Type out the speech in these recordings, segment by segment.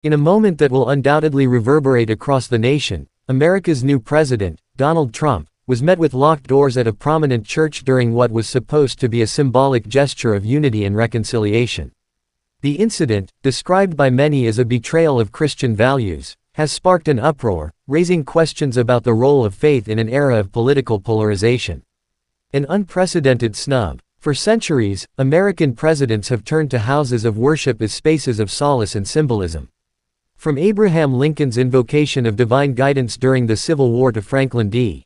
In a moment that will undoubtedly reverberate across the nation, America's new president, Donald Trump, was met with locked doors at a prominent church during what was supposed to be a symbolic gesture of unity and reconciliation. The incident, described by many as a betrayal of Christian values, has sparked an uproar, raising questions about the role of faith in an era of political polarization. An unprecedented snub. For centuries, American presidents have turned to houses of worship as spaces of solace and symbolism. From Abraham Lincoln's invocation of divine guidance during the Civil War to Franklin D.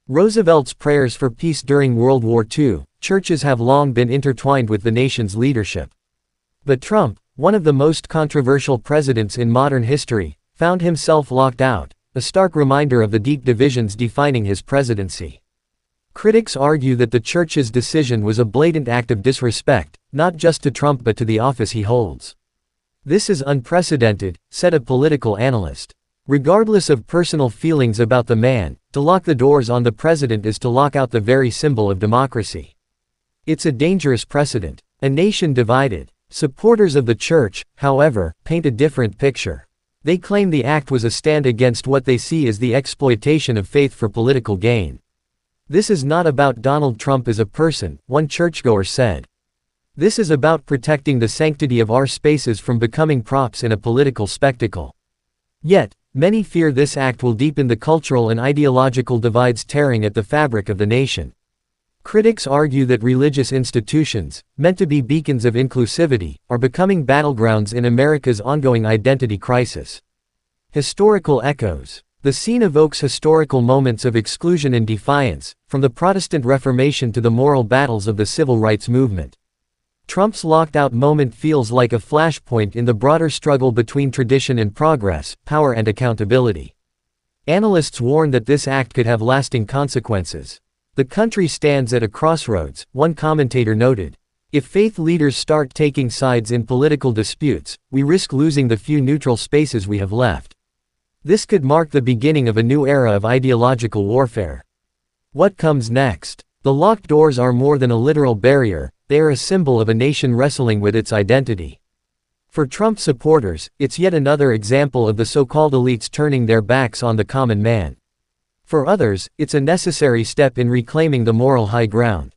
Roosevelt's prayers for peace during World War II, churches have long been intertwined with the nation's leadership. But Trump, one of the most controversial presidents in modern history, found himself locked out, a stark reminder of the deep divisions defining his presidency. Critics argue that the church's decision was a blatant act of disrespect, not just to Trump but to the office he holds. This is unprecedented, said a political analyst. Regardless of personal feelings about the man, to lock the doors on the president is to lock out the very symbol of democracy. It's a dangerous precedent. A nation divided. Supporters of the church, however, paint a different picture. They claim the act was a stand against what they see as the exploitation of faith for political gain. This is not about Donald Trump as a person, one churchgoer said. This is about protecting the sanctity of our spaces from becoming props in a political spectacle. Yet, many fear this act will deepen the cultural and ideological divides tearing at the fabric of the nation. Critics argue that religious institutions, meant to be beacons of inclusivity, are becoming battlegrounds in America's ongoing identity crisis. Historical echoes. The scene evokes historical moments of exclusion and defiance, from the Protestant Reformation to the moral battles of the civil rights movement. Trump's locked-out moment feels like a flashpoint in the broader struggle between tradition and progress, power and accountability. Analysts warn that this act could have lasting consequences. The country stands at a crossroads, one commentator noted. If faith leaders start taking sides in political disputes, we risk losing the few neutral spaces we have left. This could mark the beginning of a new era of ideological warfare. What comes next? The locked doors are more than a literal barrier, they are a symbol of a nation wrestling with its identity. For Trump supporters, it's yet another example of the so-called elites turning their backs on the common man. For others, it's a necessary step in reclaiming the moral high ground.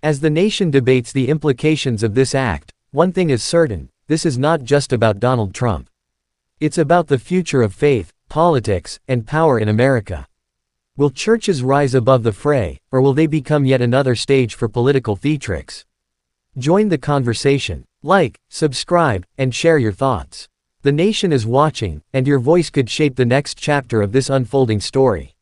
As the nation debates the implications of this act, one thing is certain: this is not just about Donald Trump. It's about the future of faith, politics, and power in America. Will churches rise above the fray, or will they become yet another stage for political theatrics? Join the conversation. Like, subscribe, and share your thoughts. The nation is watching, and your voice could shape the next chapter of this unfolding story.